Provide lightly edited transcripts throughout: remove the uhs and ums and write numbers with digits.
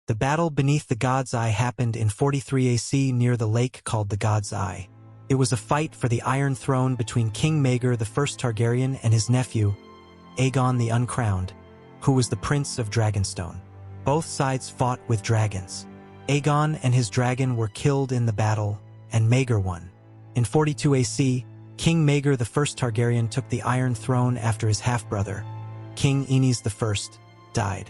The battle beneath the God's Eye happened in 43 AC near the lake called the God's Eye. It was a fight for the Iron Throne between King Maegor I Targaryen and his nephew, Aegon the Uncrowned, who was the Prince of Dragonstone. Both sides fought with dragons. Aegon and his dragon were killed in the battle, and Maegor won. In 42 AC, King Maegor I Targaryen took the Iron Throne after his half-brother, King Aenys I, died.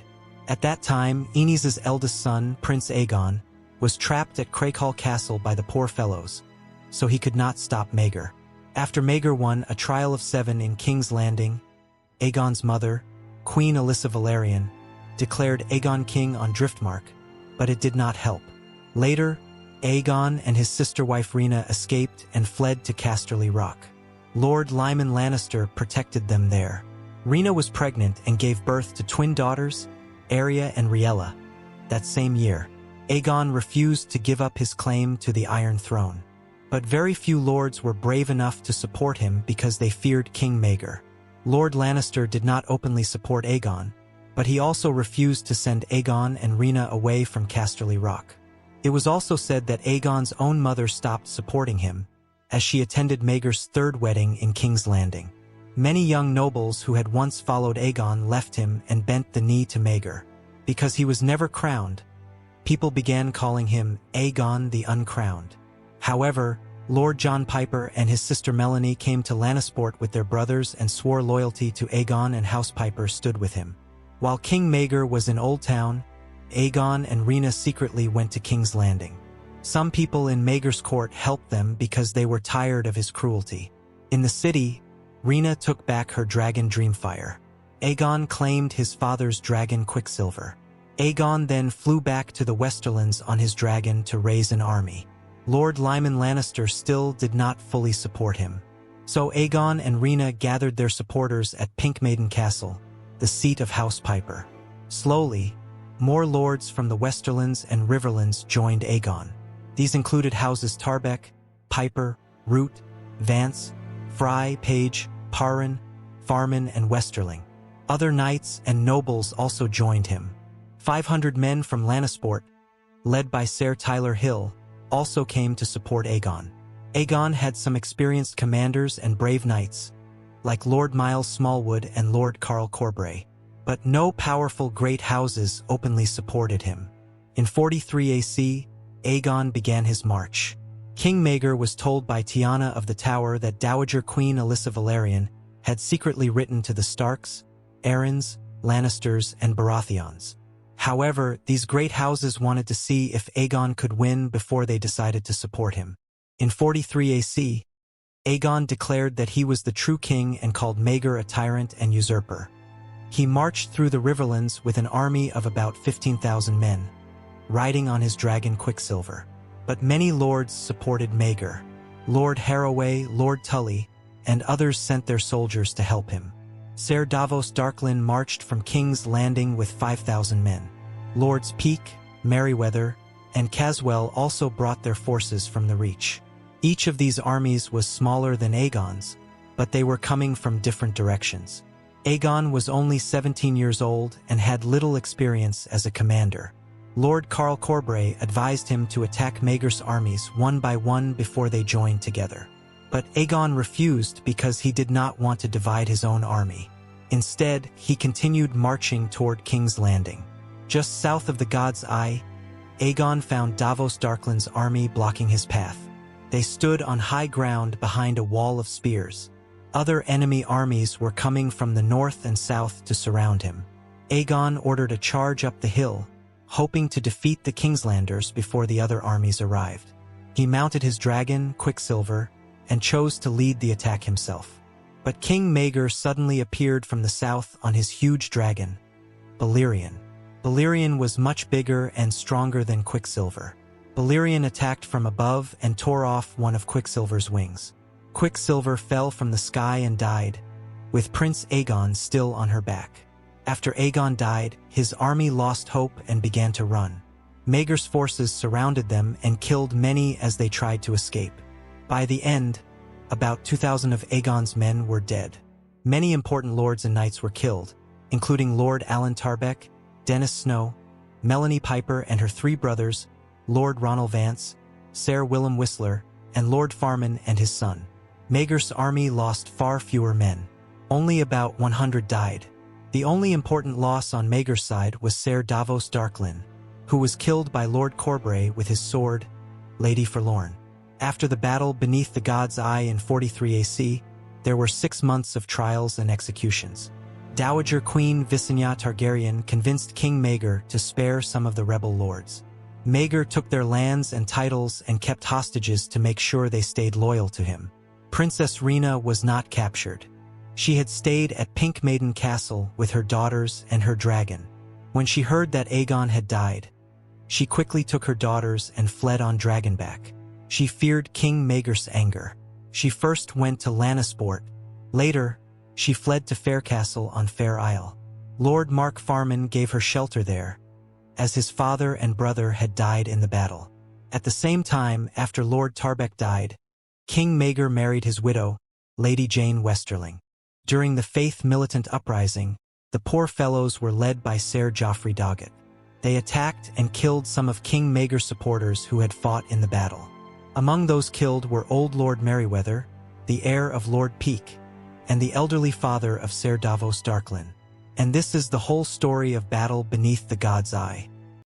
At that time, Aenys' eldest son, Prince Aegon, was trapped at Craighall Castle by the Poor Fellows, so he could not stop Maegor. After Maegor won a trial of 7 in King's Landing, Aegon's mother, Queen Alyssa Balerion, declared Aegon king on Driftmark, but it did not help. Later, Aegon and his sister-wife Rhaena escaped and fled to Casterly Rock. Lord Lyman Lannister protected them there. Rhaena was pregnant and gave birth to twin daughters, Arya and Riella. That same year, Aegon refused to give up his claim to the Iron Throne. But very few lords were brave enough to support him because they feared King Maegor. Lord Lannister did not openly support Aegon, but he also refused to send Aegon and Rhaena away from Casterly Rock. It was also said that Aegon's own mother stopped supporting him, as she attended Maegor's third wedding in King's Landing. Many young nobles who had once followed Aegon left him and bent the knee to Maegor. Because he was never crowned, people began calling him Aegon the Uncrowned. However, Lord John Piper and his sister Melanie came to Lannisport with their brothers and swore loyalty to Aegon, and House Piper stood with him. While King Maegor was in Old Town, Aegon and Rhaena secretly went to King's Landing. Some people in Maegor's court helped them because they were tired of his cruelty. In the city, Rhaena took back her dragon Dreamfire. Aegon claimed his father's dragon Quicksilver. Aegon then flew back to the Westerlands on his dragon to raise an army. Lord Lyman Lannister still did not fully support him. So Aegon and Rhaena gathered their supporters at Pink Maiden Castle, the seat of House Piper. Slowly, more lords from the Westerlands and Riverlands joined Aegon. These included houses Tarbeck, Piper, Root, Vance, Fry, Page, Parran, Farman, and Westerling. Other knights and nobles also joined him. 500 men from Lannisport, led by Ser Tyler Hill, also came to support Aegon. Aegon had some experienced commanders and brave knights, like Lord Miles Smallwood and Lord Carl Corbray, but no powerful great houses openly supported him. In 43 AC, Aegon began his march. King Maegor was told by Tiana of the Tower that Dowager Queen Alyssa Valerian had secretly written to the Starks, Arryns, Lannisters, and Baratheons. However, these great houses wanted to see if Aegon could win before they decided to support him. In 43 AC, Aegon declared that he was the true king and called Maegor a tyrant and usurper. He marched through the Riverlands with an army of about 15,000 men, riding on his dragon Quicksilver. But many lords supported Maegor. Lord Harroway, Lord Tully, and others sent their soldiers to help him. Ser Davos Darklyn marched from King's Landing with 5,000 men. Lords Peake, Merryweather, and Caswell also brought their forces from the Reach. Each of these armies was smaller than Aegon's, but they were coming from different directions. Aegon was only 17 years old and had little experience as a commander. Lord Carl Corbray advised him to attack Maegor's armies one by one before they joined together. But Aegon refused because he did not want to divide his own army. Instead, he continued marching toward King's Landing. Just south of the God's Eye, Aegon found Davos Darklyn's army blocking his path. They stood on high ground behind a wall of spears. Other enemy armies were coming from the north and south to surround him. Aegon ordered a charge up the hill, hoping to defeat the Kingslanders before the other armies arrived. He mounted his dragon, Quicksilver, and chose to lead the attack himself. But King Maegor suddenly appeared from the south on his huge dragon, Balerion. Balerion was much bigger and stronger than Quicksilver. Balerion attacked from above and tore off one of Quicksilver's wings. Quicksilver fell from the sky and died, with Prince Aegon still on her back. After Aegon died, his army lost hope and began to run. Maegor's forces surrounded them and killed many as they tried to escape. By the end, about 2,000 of Aegon's men were dead. Many important lords and knights were killed, including Lord Alan Tarbeck, Dennis Snow, Melanie Piper and her 3 brothers, Lord Ronald Vance, Sir Willem Whistler, and Lord Farman and his son. Maegor's army lost far fewer men. Only about 100 died. The only important loss on Maegor's side was Sir Davos Darklyn, who was killed by Lord Corbray with his sword, Lady Forlorn. After the battle beneath the God's Eye in 43 AC, there were 6 months of trials and executions. Dowager Queen Visenya Targaryen convinced King Maegor to spare some of the rebel lords. Maegor took their lands and titles and kept hostages to make sure they stayed loyal to him. Princess Rena was not captured. She had stayed at Pink Maiden Castle with her daughters and her dragon. When she heard that Aegon had died, she quickly took her daughters and fled on Dragonback. She feared King Maegor's anger. She first went to Lannisport. Later, she fled to Faircastle on Fair Isle. Lord Mark Farman gave her shelter there, as his father and brother had died in the battle. At the same time, after Lord Tarbeck died, King Maegor married his widow, Lady Jane Westerling. During the Faith Militant Uprising, the poor fellows were led by Sir Joffrey Doggett. They attacked and killed some of King Maegor's supporters who had fought in the battle. Among those killed were Old Lord Merryweather, the heir of Lord Peake, and the elderly father of Sir Davos Darklyn. And this is the whole story of Battle Beneath the God's Eye.